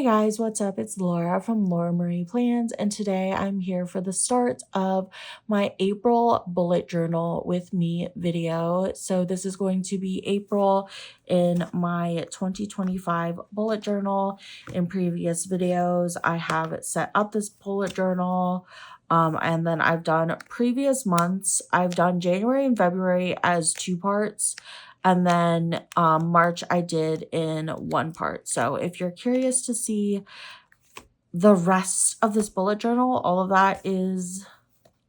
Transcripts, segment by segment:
guys, what's up? It's Laura from Laura Marie Plans, and today I'm here for the start of my April bullet journal with me video. So this is going to be April in my 2025 bullet journal. In previous videos, I have set up this bullet journal. And then I've done previous months. I've done January and February as 2 parts. And then March I did in 1 part. So if you're curious to see the rest of this bullet journal, all of that is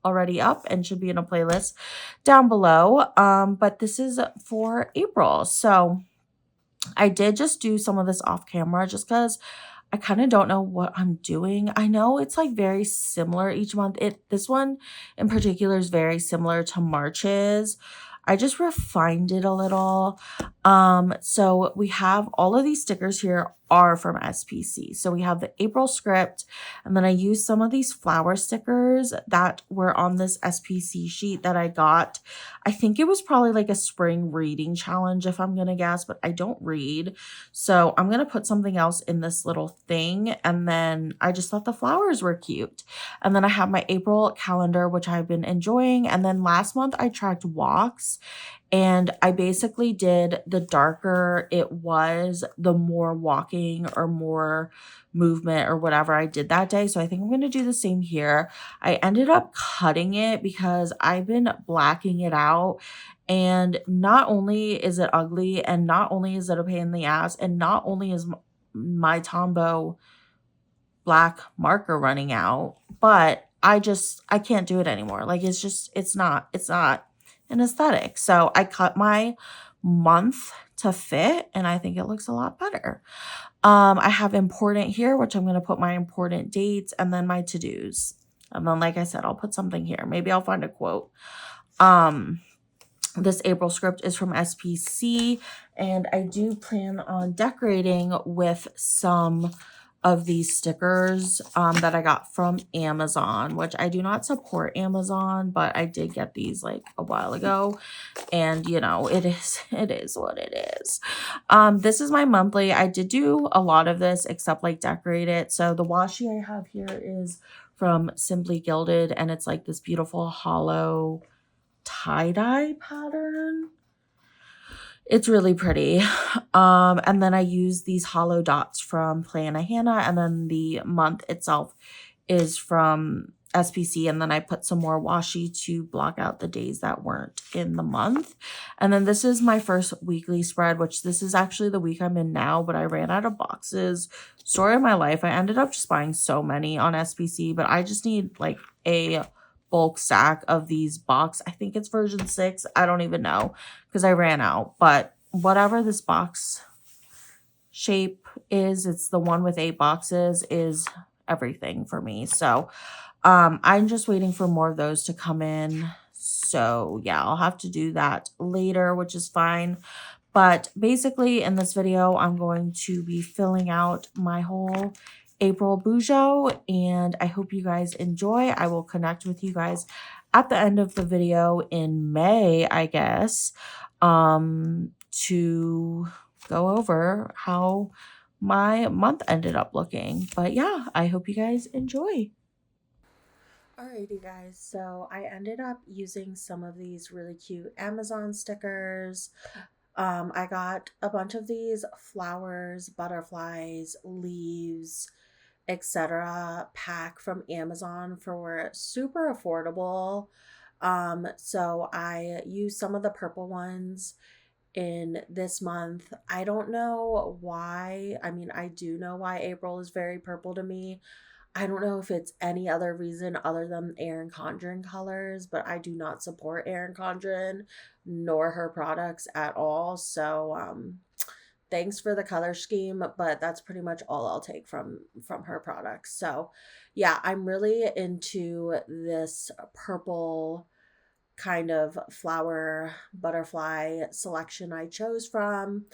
already up and should be in a playlist down below. But this is for April. So I did just do some of this off camera just because I kind of don't know what I'm doing. I know it's like very similar each month. This one in particular is very similar to March's. I just refined it a little. So we have all of these stickers here are from SPC. So we have the April script, and then I used some of these flower stickers that were on this SPC sheet that I got. I think it was probably like a spring reading challenge if I'm gonna guess, but I don't read. So I'm gonna put something else in this little thing, and then I just thought the flowers were cute. And then I have my April calendar, which I've been enjoying. And then last month I tracked walks, and I basically did the darker it was, the more walking or more movement or whatever I did that day. So I think I'm going to do the same here. I ended up cutting it because I've been blacking it out. And not only is it ugly, and not only is it a pain in the ass, and not only is my Tombow black marker running out, but I can't do it anymore. Like it's not an aesthetic. So I cut my month to fit, and I think it looks a lot better. I have important here, which I'm going to put my important dates and then my to-dos. And then, like I said, I'll put something here. Maybe I'll find a quote. This April script is from SPC, and I do plan on decorating with some of these stickers that I got from Amazon, which I do not support Amazon, but I did get these like a while ago, and you know, it is what it is. This is my monthly. I did do a lot of this except like decorate it. So the washi I have here is from Simply Gilded, and it's like this beautiful hollow tie-dye pattern. It's really pretty. And then I use these hollow dots from Play and a Hannah, and then the month itself is from SPC, and then I put some more washi to block out the days that weren't in the month. And then this is my first weekly spread, which this is actually the week I'm in now, but I ran out of boxes. Story of my life. I ended up just buying so many on SPC, but I just need like a bulk stack of these box. I think it's version 6. I don't even know because I ran out, but whatever this box shape is, it's the one with 8 boxes, is everything for me. So I'm just waiting for more of those to come in. So yeah, I'll have to do that later, which is fine. But basically in this video, I'm going to be filling out my whole April BuJo, and I hope you guys enjoy. I will connect with you guys at the end of the video in May, I guess, to go over how my month ended up looking. But yeah, I hope you guys enjoy. Alrighty guys, so I ended up using some of these really cute Amazon stickers. I got a bunch of these flowers, butterflies, leaves, etc. pack from Amazon for super affordable. So I used some of the purple ones in this month. I don't know why. I mean, I do know why April is very purple to me. I don't know if it's any other reason other than Erin Condren colors, but I do not support Erin Condren nor her products at all. So thanks for the color scheme, but that's pretty much all I'll take from her products. So yeah, I'm really into this purple kind of flower butterfly selection I chose from.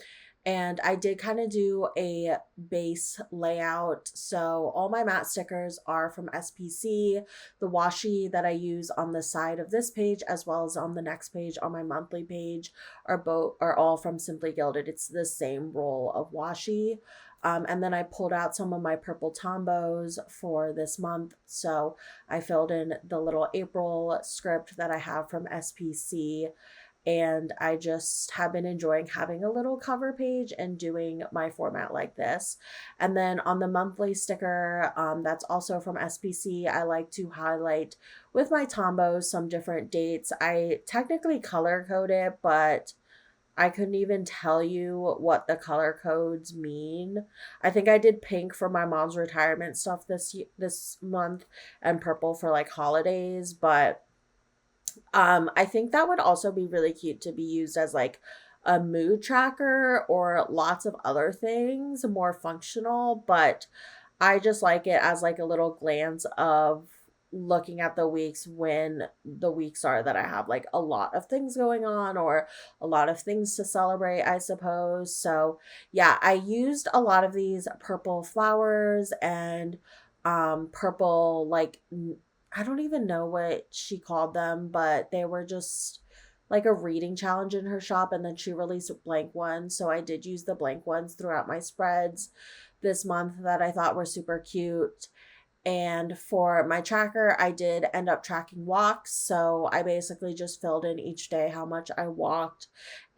And I did kind of do a base layout. So all my matte stickers are from SPC. The washi that I use on the side of this page, as well as on the next page on my monthly page, are all from Simply Gilded. It's the same roll of washi. And then I pulled out some of my purple Tombos for this month. So I filled in the little April script that I have from SPC, and I just have been enjoying having a little cover page and doing my format like this. And then on the monthly sticker, that's also from SPC, I like to highlight with my Tombos some different dates. I technically color code it, but I couldn't even tell you what the color codes mean. I think I did pink for my mom's retirement stuff this month and purple for like holidays, but I think that would also be really cute to be used as like a mood tracker or lots of other things, more functional, but I just like it as like a little glance of looking at the weeks when the weeks are that I have like a lot of things going on or a lot of things to celebrate, I suppose. So, yeah, I used a lot of these purple flowers and purple like I don't even know what she called them, but they were just like a reading challenge in her shop, and then she released blank ones. So I did use the blank ones throughout my spreads this month that I thought were super cute. And for my tracker, I did end up tracking walks. So I basically just filled in each day how much I walked.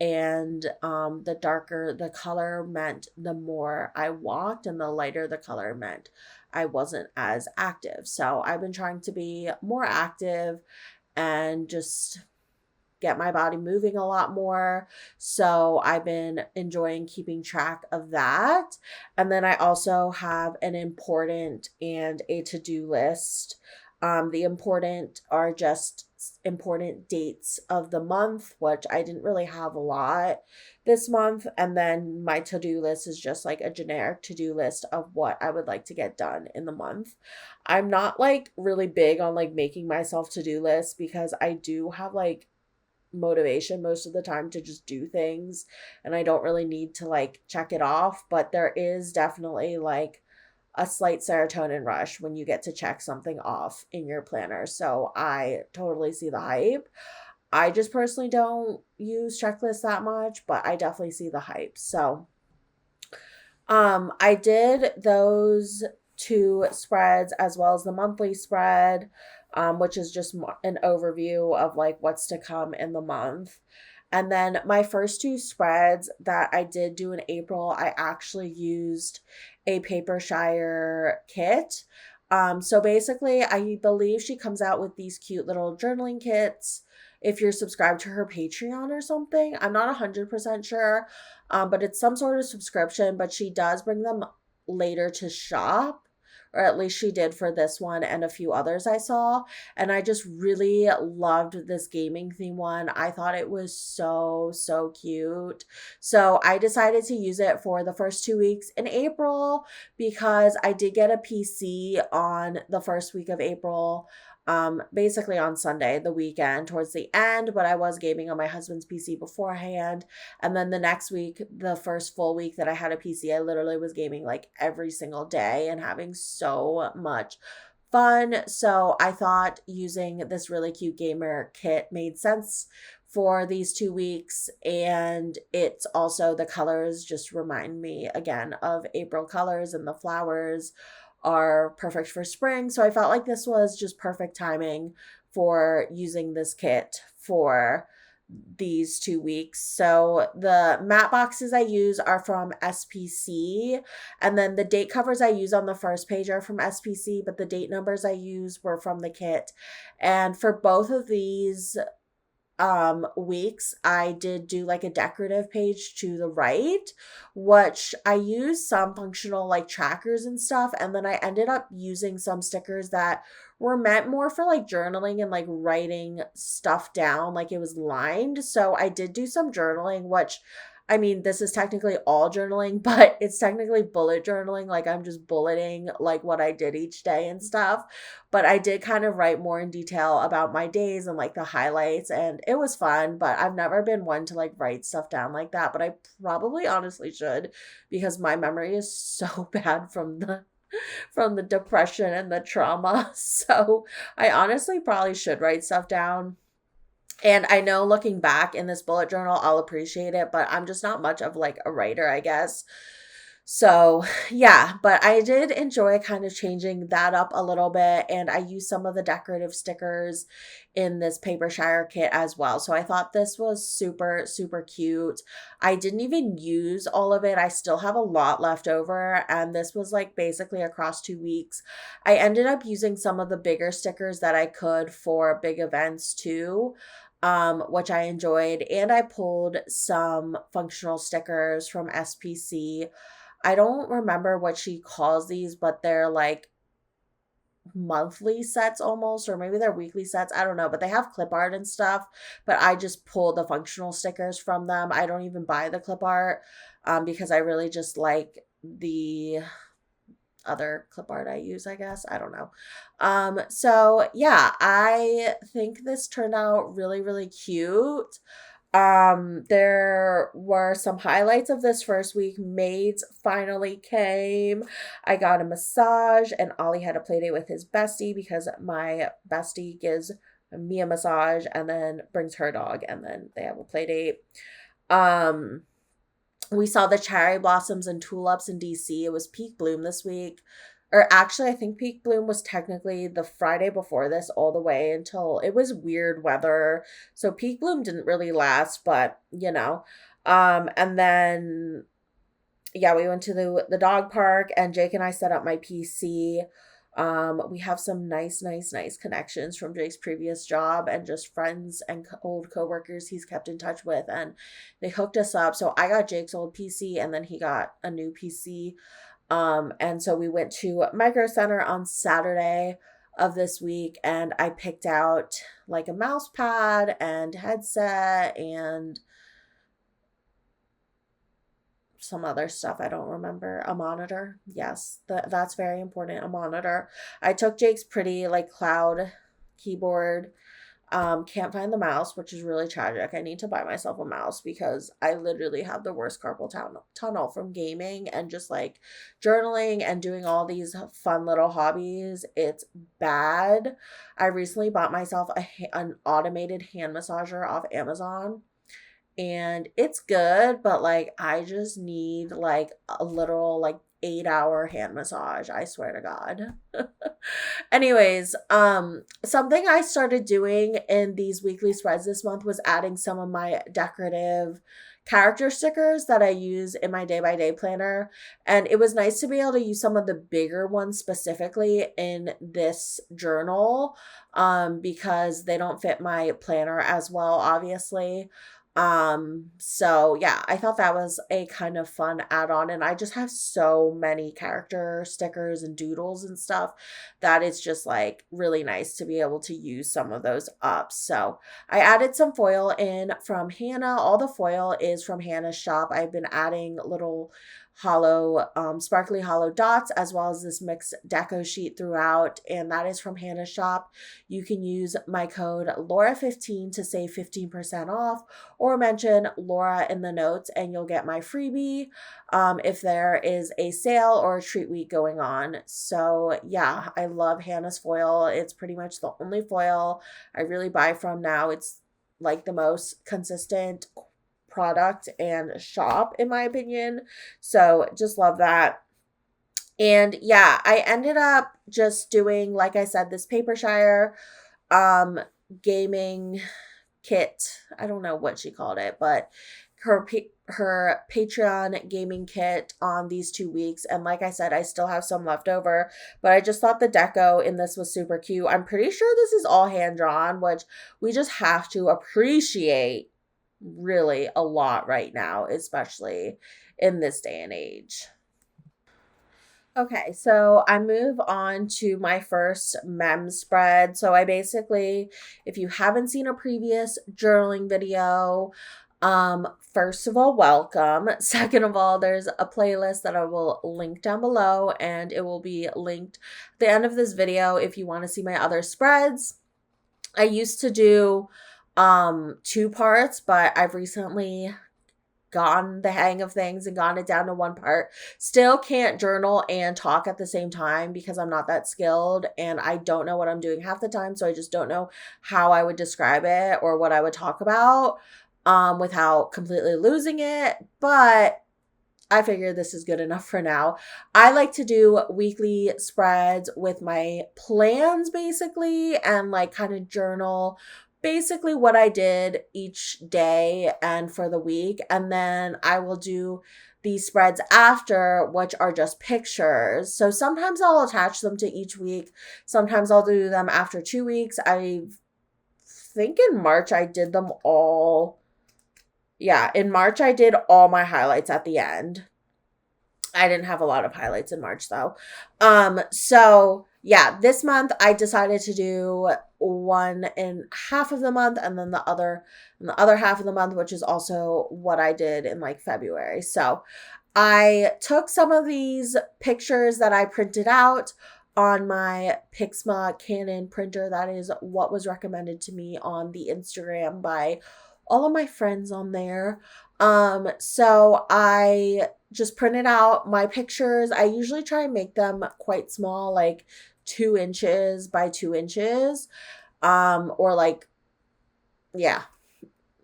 And the darker the color meant the more I walked, and the lighter the color meant I wasn't as active. So I've been trying to be more active and just get my body moving a lot more. So I've been enjoying keeping track of that. And then I also have an important and a to-do list. The important are just important dates of the month, which I didn't really have a lot this month. And then my to-do list is just like a generic to-do list of what I would like to get done in the month. I'm not like really big on like making myself to-do lists because I do have like motivation most of the time to just do things, and I don't really need to like check it off, but there is definitely like a slight serotonin rush when you get to check something off in your planner. So I totally see the hype. I just personally don't use checklists that much, but I definitely see the hype. So I did those two spreads as well as the monthly spread, which is just an overview of like what's to come in the month. And then my first two spreads that I did do in April, I actually used a Paper Shire kit. So basically, I believe she comes out with these cute little journaling kits if you're subscribed to her Patreon or something. I'm not 100% sure, but it's some sort of subscription, but she does bring them later to shop, or at least she did for this one and a few others I saw. And I just really loved this gaming theme one. I thought it was so, so cute. So I decided to use it for the first 2 weeks in April because I did get a PC on the first week of April. Basically on Sunday, the weekend towards the end, but I was gaming on my husband's PC beforehand. And then the next week, the first full week that I had a PC, I literally was gaming like every single day and having so much fun. So I thought using this really cute gamer kit made sense for these 2 weeks. And it's also the colors just remind me again of April colors, and the flowers are perfect for spring. So I felt like this was just perfect timing for using this kit for these 2 weeks. So the matte boxes I use are from SPC, and then the date covers I use on the first page are from SPC, but the date numbers I use were from the kit. And for both of these weeks, I did do like a decorative page to the right, which I used some functional like trackers and stuff, and then I ended up using some stickers that were meant more for like journaling and like writing stuff down, like it was lined. So I did do some journaling, which I mean, this is technically all journaling, but it's technically bullet journaling. Like I'm just bulleting like what I did each day and stuff. But I did kind of write more in detail about my days and like the highlights, and it was fun. But I've never been one to like write stuff down like that. But I probably honestly should, because my memory is so bad from the depression and the trauma. So I honestly probably should write stuff down. And I know looking back in this bullet journal, I'll appreciate it, but I'm just not much of like a writer, I guess. So, yeah, but I did enjoy kind of changing that up a little bit, and I used some of the decorative stickers in this paper shire kit as well. So I thought this was super, super cute. I didn't even use all of it. I still have a lot left over, and this was like basically across 2 weeks. I ended up using some of the bigger stickers that I could for big events too. Which I enjoyed, and I pulled some functional stickers from SPC. I don't remember what she calls these, but they're like monthly sets almost, or maybe they're weekly sets. I don't know, but they have clip art and stuff. But I just pull the functional stickers from them. I don't even buy the clip art because I really just like the other clip art I use, I guess. I don't know. So yeah, I think this turned out really, really cute. There were some highlights of this first week. Maids finally came. I got a massage, and Ollie had a play date with his bestie because my bestie gives me a massage and then brings her dog, and then they have a play date. Um, we saw the cherry blossoms and tulips in DC. It was peak bloom this week. Or actually, I think peak bloom was technically the Friday before this, all the way until it was weird weather. So peak bloom didn't really last, but you know. And then yeah, we went to the dog park, and Jake and I set up my PC. We have some nice connections from Jake's previous job and just friends and old coworkers he's kept in touch with, and they hooked us up. So I got Jake's old PC, and then he got a new PC. And so we went to Micro Center on Saturday of this week, and I picked out like a mouse pad and headset and some other stuff I don't remember. A monitor. Yes, that's very important. A monitor. I took Jake's pretty like cloud keyboard. Can't find the mouse, which is really tragic. I need to buy myself a mouse because I literally have the worst carpal tunnel from gaming and just like journaling and doing all these fun little hobbies. It's bad. I recently bought myself an automated hand massager off Amazon, and it's good, but like I just need like a literal like 8-hour hand massage, I swear to God. Anyways, something I started doing in these weekly spreads this month was adding some of my decorative character stickers that I use in my day by day planner. And it was nice to be able to use some of the bigger ones specifically in this journal because they don't fit my planner as well, obviously. So yeah, I thought that was a kind of fun add-on, and I just have so many character stickers and doodles and stuff that it's just like really nice to be able to use some of those up. So I added some foil in from Hannah. All the foil is from Hannah's shop. I've been adding little hollow, sparkly hollow dots, as well as this mixed deco sheet throughout, and that is from Hannah's shop. You can use my code Laura15 to save 15% off, or mention Laura in the notes and you'll get my freebie if there is a sale or a treat week going on. So yeah, I love Hannah's foil. It's pretty much the only foil I really buy from now. It's like the most consistent product and shop in my opinion. So just love that. And yeah, I ended up just doing, like I said, this paper shire gaming kit. I don't know what she called it, but her Patreon gaming kit on these 2 weeks. And like I said, I still have some left over, but I just thought the deco in this was super cute. I'm pretty sure this is all hand drawn, which we just have to appreciate really a lot right now, especially in this day and age. Okay, so I move on to my first mem spread. So I basically, if you haven't seen a previous journaling video, first of all, welcome. Second of all, there's a playlist that I will link down below, and it will be linked at the end of this video if you want to see my other spreads. I used to do 2 parts, but I've recently gotten the hang of things and gotten it down to 1 part. Still can't journal and talk at the same time because I'm not that skilled and I don't know what I'm doing half the time. So I just don't know how I would describe it or what I would talk about without completely losing it. But I figure this is good enough for now. I like to do weekly spreads with my plans basically and like kind of journal basically what I did each day and for the week. And then I will do these spreads after, which are just pictures. So sometimes I'll attach them to each week. Sometimes I'll do them after 2 weeks. I think in March I did them all. Yeah, in March I did all my highlights at the end. I didn't have a lot of highlights in March though. So yeah, this month I decided to do one in half of the month and then the other in the other half of the month, which is also what I did in like February. So I took some of these pictures that I printed out on my Pixma Canon printer. That is what was recommended to me on the Instagram by all of my friends on there. So I just printed out my pictures. I usually try and make them quite small, like 2 inches by 2 inches. Or like, yeah,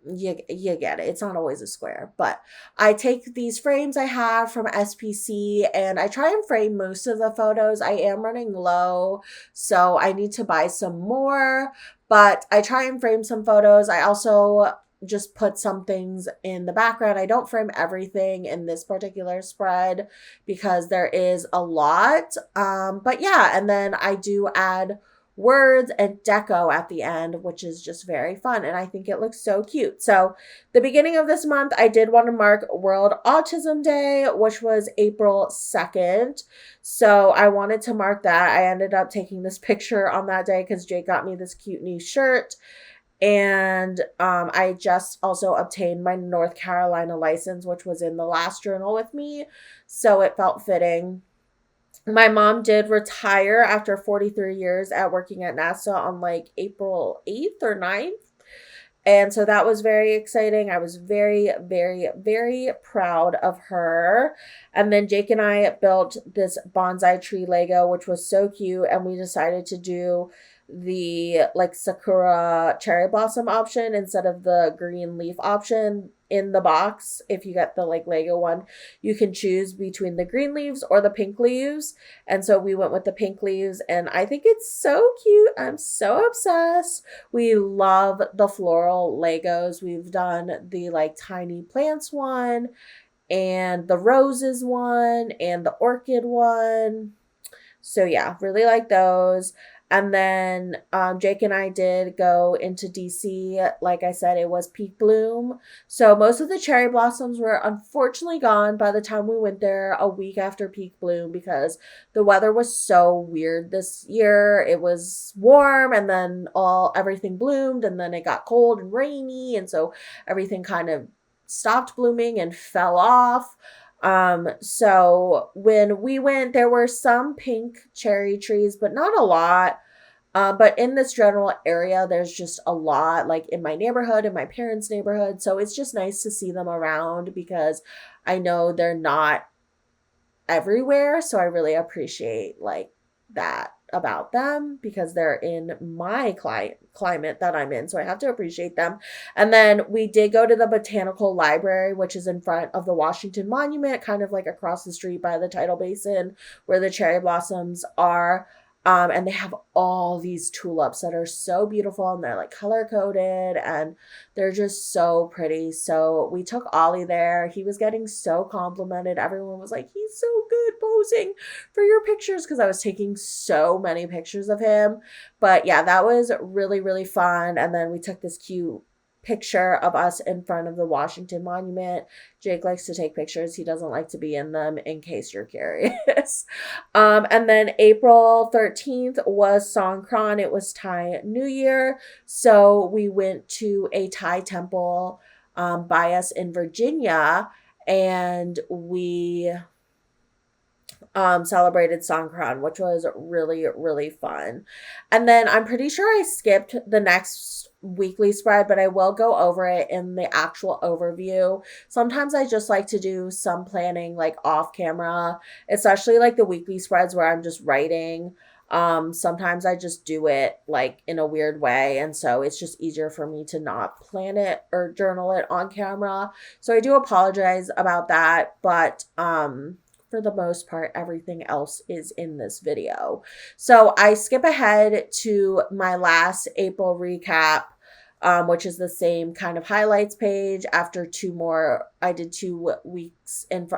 you get it. It's not always a square, but I take these frames I have from SPC and I try and frame most of the photos. I am running low, so I need to buy some more, but I try and frame some photos. I also just put some things in the background. I don't frame everything in this particular spread because there is a lot. But yeah, and then I do add words and deco at the end, which is just very fun. And I think it looks so cute. So the beginning of this month, I did want to mark World Autism Day, which was April 2nd. So I wanted to mark that. I ended up taking this picture on that day because Jake got me this cute new shirt. And I just also obtained my North Carolina license, which was in the last journal with me. So it felt fitting. My mom did retire after 43 years at working at NASA on like April 8th or 9th. And so that was very exciting. I was very, very, very proud of her. And then Jake and I built this bonsai tree Lego, which was so cute. And we decided to do the like sakura cherry blossom option instead of the green leaf option in the box. If you get the like Lego one, you can choose between the green leaves or the pink leaves. And so we went with the pink leaves and I think it's so cute. I'm so obsessed. We love the floral Legos. We've done the like tiny plants one and the roses one and the orchid one. So yeah, really like those. And then Jake and I did go into DC. Like I said, it was peak bloom. So most of the cherry blossoms were unfortunately gone by the time we went there a week after peak bloom because the weather was so weird this year. It was warm and then everything bloomed and then it got cold and rainy. And so everything kind of stopped blooming and fell off. So when we went, there were some pink cherry trees, but not a lot. But in this general area, there's just a lot, like in my neighborhood, in my parents' neighborhood. So it's just nice to see them around because I know they're not everywhere. So I really appreciate like that about them because they're in my climate that I'm in. So I have to appreciate them. And then we did go to the Botanical Library, which is in front of the Washington Monument, kind of like across the street by the tidal basin where the cherry blossoms are. And they have all these tulips that are so beautiful and they're like color coded and they're just so pretty. So we took Ollie there. He was getting so complimented. Everyone was like, he's so good posing for your pictures because I was taking so many pictures of him. But yeah, that was really, really fun. And then we took this cute picture of us in front of the Washington Monument. Jake likes to take pictures. He doesn't like to be in them in case you're curious. And then April 13th was Songkran. It was Thai New Year. So we went to a Thai temple by us in Virginia and we celebrated Songkran, which was really, really fun. And then I'm pretty sure I skipped the next weekly spread, but I will go over it in the actual overview. Sometimes I just like to do some planning like off camera, especially like the weekly spreads where I'm just writing. Sometimes I just do it like in a weird way, and so it's just easier for me to not plan it or journal it on camera. So I do apologize about that, but for the most part, everything else is in this video. So I skip ahead to my last April recap, which is the same kind of highlights page. After two more, I did 2 weeks in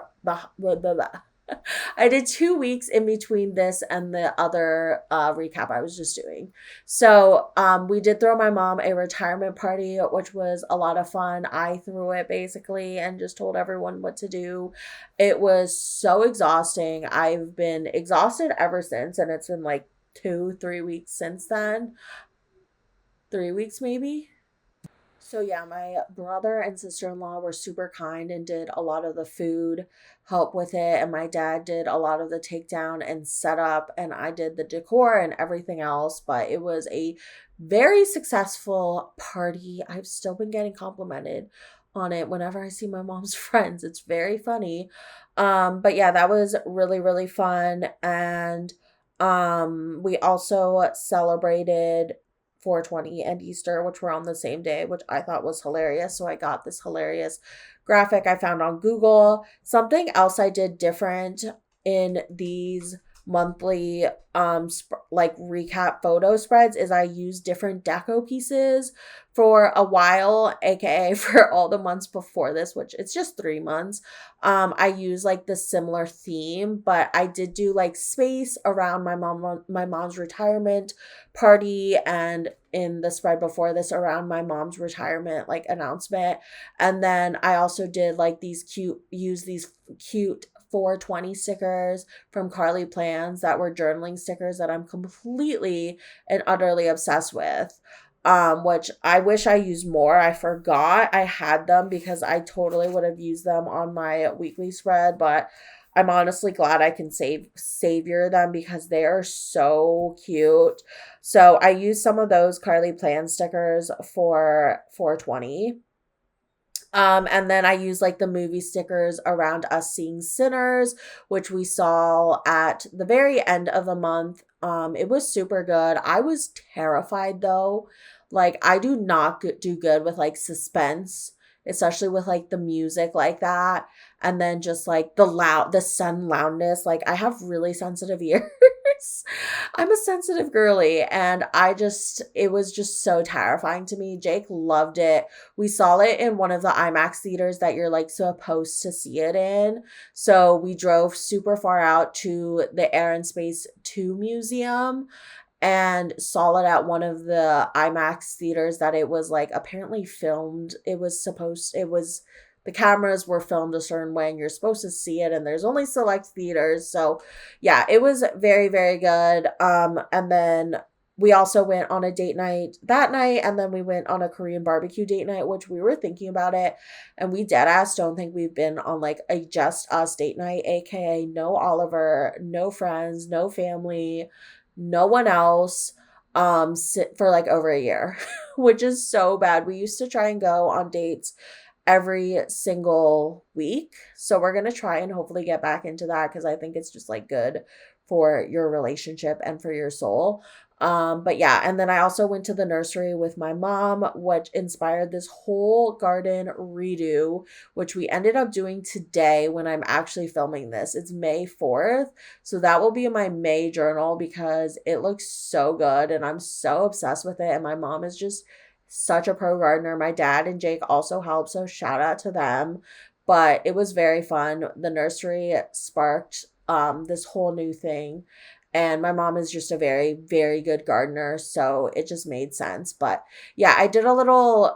I did 2 weeks in between this and the other recap I was just doing. So we did throw my mom a retirement party, which was a lot of fun. I threw it basically and just told everyone what to do. It was so exhausting. I've been exhausted ever since, and it's been like 2, 3 weeks since then. 3 weeks maybe. So yeah, my brother and sister-in-law were super kind and did a lot of the food help with it, and my dad did a lot of the takedown and setup, and I did the decor and everything else. But it was a very successful party. I've still been getting complimented on it whenever I see my mom's friends. It's very funny. But yeah, that was really, really fun. And we also celebrated 420 and Easter, which were on the same day, which I thought was hilarious. So I got this hilarious graphic I found on Google. Something else I did different in these monthly like recap photo spreads is I use different deco pieces for a while, aka for all the months before this, which it's just 3 months. I use like the similar theme, but I did do like space around my mom's retirement party, and in the spread before this around my mom's retirement like announcement. And then I also did like these cute 420 stickers from Carly Plans that were journaling stickers that I'm completely and utterly obsessed with. Which I wish I used more. I forgot I had them because I totally would have used them on my weekly spread, but I'm honestly glad I can savor them because they are so cute. So I used some of those Carly Plan stickers for 420. And then I use like the movie stickers around Us Seeing Sinners, which we saw at the very end of the month. It was super good. I was terrified though. Like I do not do good with like suspense, especially with like the music like that. And then just like the sun loudness. Like I have really sensitive ears. I'm a sensitive girly, and it was just so terrifying to me. Jake loved it. We saw it in one of the IMAX theaters that you're like supposed to see it in. So we drove super far out to the Air and Space 2 Museum and saw it at one of the IMAX theaters that it was like apparently filmed. The cameras were filmed a certain way and you're supposed to see it, and there's only select theaters. So yeah, it was very, very good. And then we also went on a date night that night, and then we went on a Korean barbecue date night, which we were thinking about it. And we dead ass don't think we've been on like a just us date night, aka no Oliver, no friends, no family, no one else, for like over a year, which is so bad. We used to try and go on dates every single week. So we're going to try and hopefully get back into that because I think it's just like good for your relationship and for your soul. But yeah, and then I also went to the nursery with my mom, which inspired this whole garden redo, which we ended up doing today when I'm actually filming this. It's May 4th. So that will be in my May journal because it looks so good and I'm so obsessed with it. And my mom is just such a pro gardener. My dad and Jake also help, so shout out to them. But it was very fun. The nursery sparked this whole new thing. And my mom is just a very, very good gardener, so it just made sense. But yeah, I did a little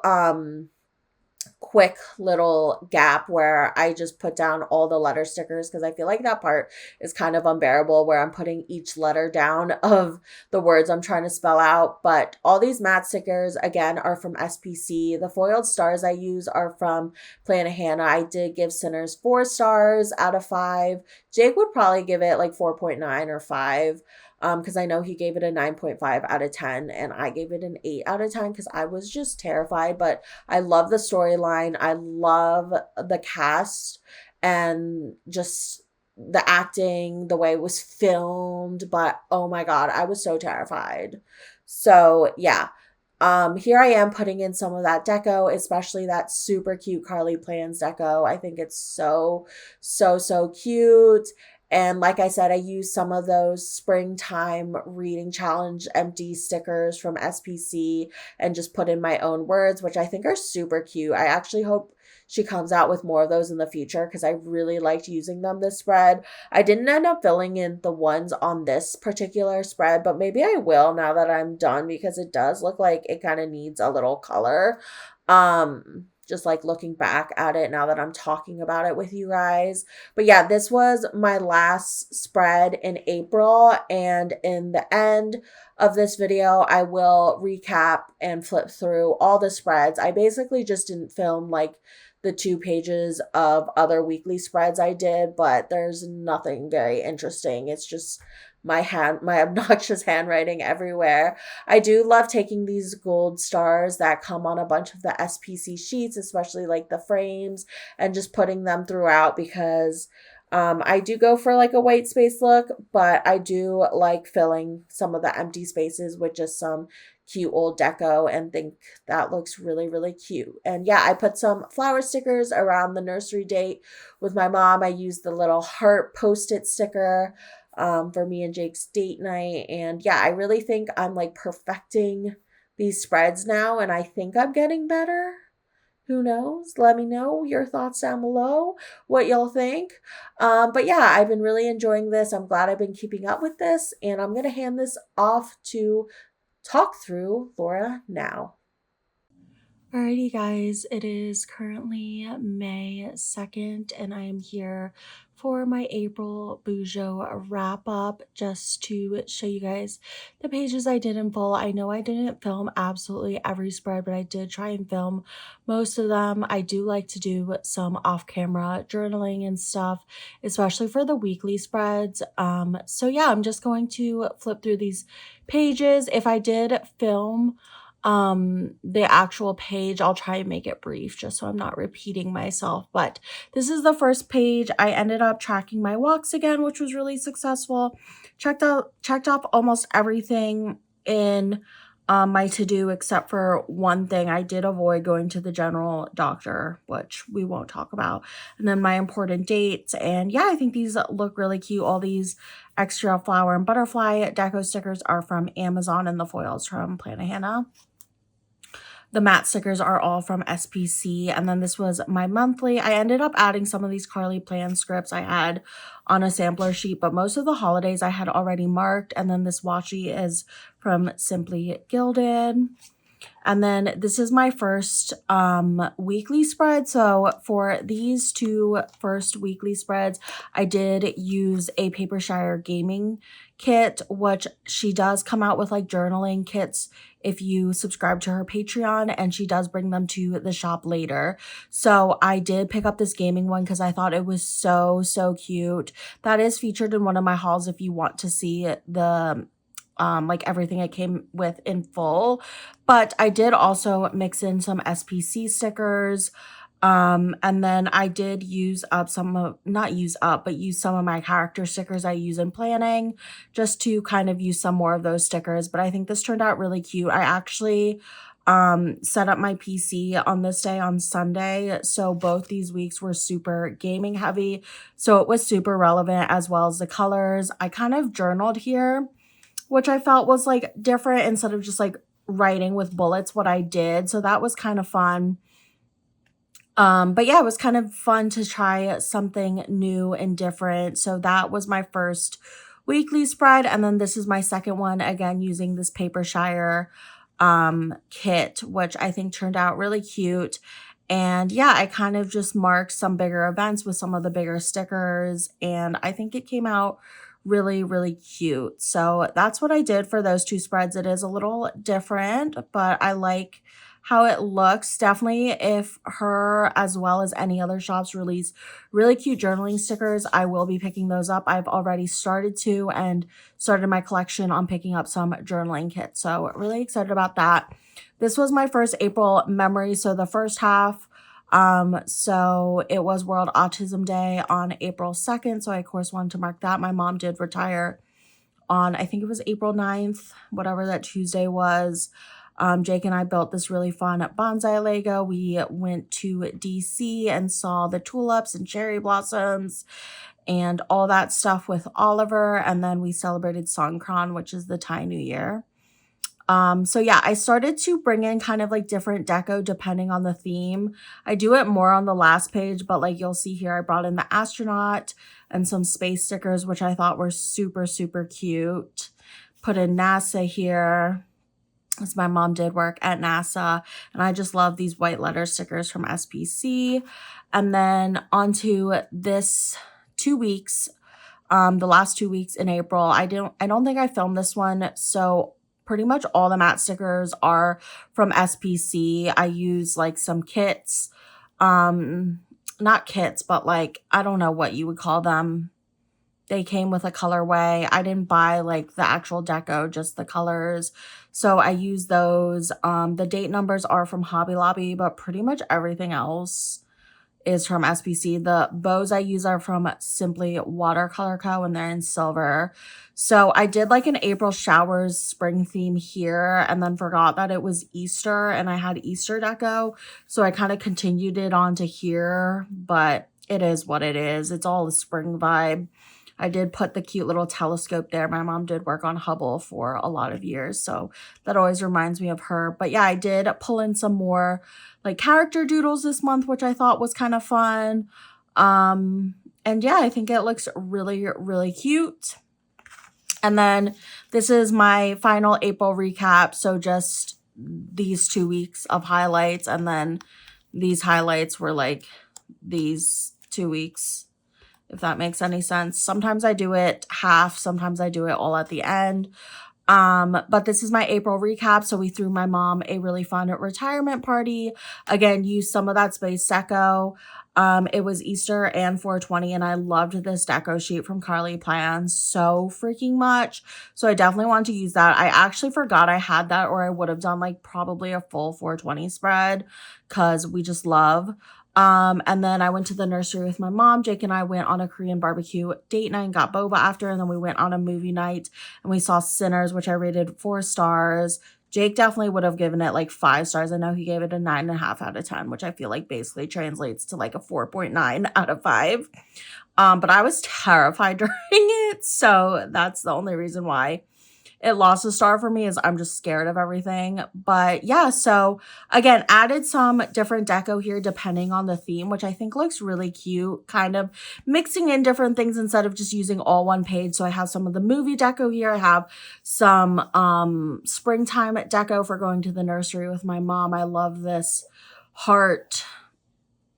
quick little gap where I just put down all the letter stickers because I feel like that part is kind of unbearable where I'm putting each letter down of the words I'm trying to spell out. But all these matte stickers, again, are from SPC. The foiled stars I use are from Planet Hannah. I did give Sinners 4 stars out of 5. Jake would probably give it like 4.9 or 5, because I know he gave it a 9.5 out of 10 and I gave it an 8 out of 10 because I was just terrified. But I love the storyline. I love the cast and just the acting, the way it was filmed. But oh my God, I was so terrified. So yeah. Here I am putting in some of that deco, especially that super cute Carly Plans deco. I think it's so, so, so cute. And like I said, I used some of those springtime reading challenge empty stickers from SPC and just put in my own words, which I think are super cute. I actually hope she comes out with more of those in the future because I really liked using them this spread. I didn't end up filling in the ones on this particular spread, but maybe I will now that I'm done because it does look like it kind of needs a little color. Just like looking back at it now that I'm talking about it with you guys. But yeah, this was my last spread in April. And in the end of this video, I will recap and flip through all the spreads. I basically just didn't film like the 2 pages of other weekly spreads I did, but there's nothing very interesting. It's just my obnoxious handwriting everywhere. I do love taking these gold stars that come on a bunch of the SPC sheets, especially like the frames, and just putting them throughout because I do go for like a white space look, but I do like filling some of the empty spaces with just some cute old deco and think that looks really, really cute. And yeah, I put some flower stickers around the nursery date with my mom. I used the little heart post-it sticker for me and Jake's date night. And yeah, I really think I'm like perfecting these spreads now, and I think I'm getting better. Who knows? Let me know your thoughts down below, what y'all think. But yeah, I've been really enjoying this. I'm glad I've been keeping up with this, and I'm going to hand this off to talk through Laura now. Alrighty, guys, it is currently May 2nd, and I am here for my April BuJo wrap up just to show you guys the pages I did in full. I know I didn't film absolutely every spread, but I did try and film most of them. I do like to do some off camera journaling and stuff, especially for the weekly spreads. So yeah, I'm just going to flip through these pages. If I did film the actual page, I'll try and make it brief just so I'm not repeating myself. But this is the first page. I ended up tracking my walks again, which was really successful. Checked off almost everything in my to-do except for one thing. I did avoid going to the general doctor, which we won't talk about. And then my important dates. And yeah, I think these look really cute. All these extra flower and butterfly deco stickers are from Amazon and the foils from Planet Hannah. The matte stickers are all from SPC. And then this was my monthly. I ended up adding some of these Carly Plan scripts I had on a sampler sheet, but most of the holidays I had already marked. And then this washi is from Simply Gilded. And then this is my first weekly spread. So for these 2 first weekly spreads, I did use a Papershire gaming kit, which she does come out with like journaling kits if you subscribe to her Patreon, and she does bring them to the shop later. So I did pick up this gaming one because I thought it was so, so cute. That is featured in one of my hauls if you want to see the like everything it came with in full. But I did also mix in some SPC stickers. And then I did use up not use up, but use some of my character stickers I use in planning just to kind of use some more of those stickers. But I think this turned out really cute. I actually set up my PC on this day on Sunday. So both these weeks were super gaming heavy. So it was super relevant as well as the colors. I kind of journaled here, which I felt was like different instead of just like writing with bullets what I did. So that was kind of fun. But yeah, it was kind of fun to try something new and different. So that was my first weekly spread. And then this is my second one, again, using this Papershire kit, which I think turned out really cute. And yeah, I kind of just marked some bigger events with some of the bigger stickers, and I think it came out really, really cute. So that's what I did for those two spreads. It is a little different, but I like how it looks. Definitely, if her as well as any other shops release really cute journaling stickers, I will be picking those up. I've already started to and started my collection on picking up some journaling kits. So really excited about that. This was my first April memory. So the first half, so it was World Autism Day on April 2nd. So I, of course, wanted to mark that. My mom did retire on, I think it was April 9th, whatever that Tuesday was. Jake and I built this really fun bonsai Lego. We went to DC and saw the tulips and cherry blossoms and all that stuff with Oliver. And then we celebrated Songkran, which is the Thai New Year. So yeah, I started to bring in kind of like different deco depending on the theme. I do it more on the last page, but like you'll see here, I brought in the astronaut and some space stickers, which I thought were super, super cute. Put in NASA here, as my mom did work at NASA, and I just love these white letter stickers from SPC. And then onto this 2 weeks, the last 2 weeks in April. I don't think I filmed this one, so pretty much all the matte stickers are from SPC. I use like some kits, not kits, but like, I don't know what you would call them. They came with a colorway. I didn't buy like the actual deco, just the colors. So I use those. The date numbers are from Hobby Lobby, but pretty much everything else is from SPC. The bows I use are from Simply Watercolor Co. and they're in silver. So I did like an April showers spring theme here and then forgot that it was Easter and I had Easter deco. So I kind of continued it on to here, but it is what it is. It's all a spring vibe. I did put the cute little telescope there. My mom did work on Hubble for a lot of years, so that always reminds me of her. But yeah, I did pull in some more like character doodles this month, which I thought was kind of fun. And yeah, I think it looks really, really cute. And then this is my final April recap. So just these 2 weeks of highlights, and then these highlights were like these 2 weeks, if that makes any sense. Sometimes I do it half, sometimes I do it all at the end. But this is my April recap. So we threw my mom a really fun retirement party. Again, used some of that space deco. It was Easter and 420, and I loved this deco sheet from Carly Plans so freaking much. So I definitely want to use that. I actually forgot I had that, or I would have done like probably a full 420 spread because we just love. And then I went to the nursery with my mom. Jake and I went on a Korean barbecue date night and got boba after. And then we went on a movie night and we saw Sinners, which I rated 4 stars. Jake definitely would have given it like 5 stars. I know he gave it a 9.5 out of 10, which I feel like basically translates to like a 4.9 out of 5. But I was terrified during it. So that's the only reason why it lost a star for me, is I'm just scared of everything. But yeah, so again, added some different deco here depending on the theme, which I think looks really cute, kind of mixing in different things instead of just using all one page. So I have some of the movie deco here. I have some springtime deco for going to the nursery with my mom. I love this heart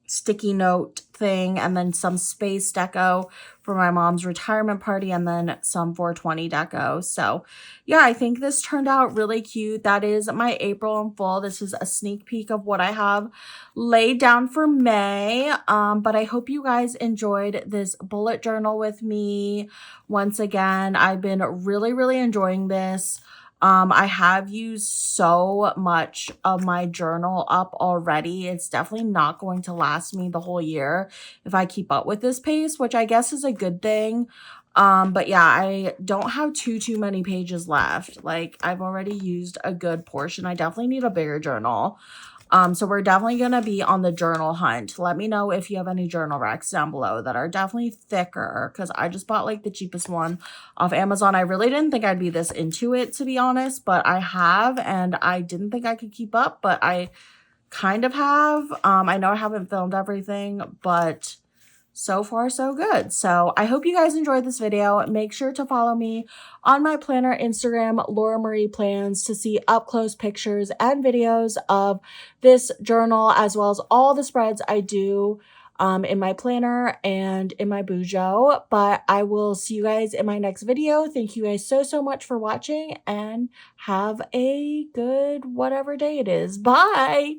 sticky note thing, and then some space deco for my mom's retirement party, and then some 420 deco. So yeah, I think this turned out really cute. That is my April in full. This is a sneak peek of what I have laid down for May. But I hope you guys enjoyed this bullet journal with me. Once again, I've been really, really enjoying this. I have used so much of my journal up already. It's definitely not going to last me the whole year if I keep up with this pace, which I guess is a good thing. But yeah, I don't have too many pages left. Like, I've already used a good portion. I definitely need a bigger journal. So we're definitely going to be on the journal hunt. Let me know if you have any journal racks down below that are definitely thicker, because I just bought like the cheapest one off Amazon. I really didn't think I'd be this into it, to be honest, but I have, and I didn't think I could keep up, but I kind of have. I know I haven't filmed everything, but so far so good. So I hope you guys enjoyed this video. Make sure to follow me on my planner Instagram, Laura Marie Plans, to see up close pictures and videos of this journal, as well as all the spreads I do in my planner and in my BuJo. But I will see you guys in my next video. Thank you guys so much for watching, and have a good whatever day it is. Bye.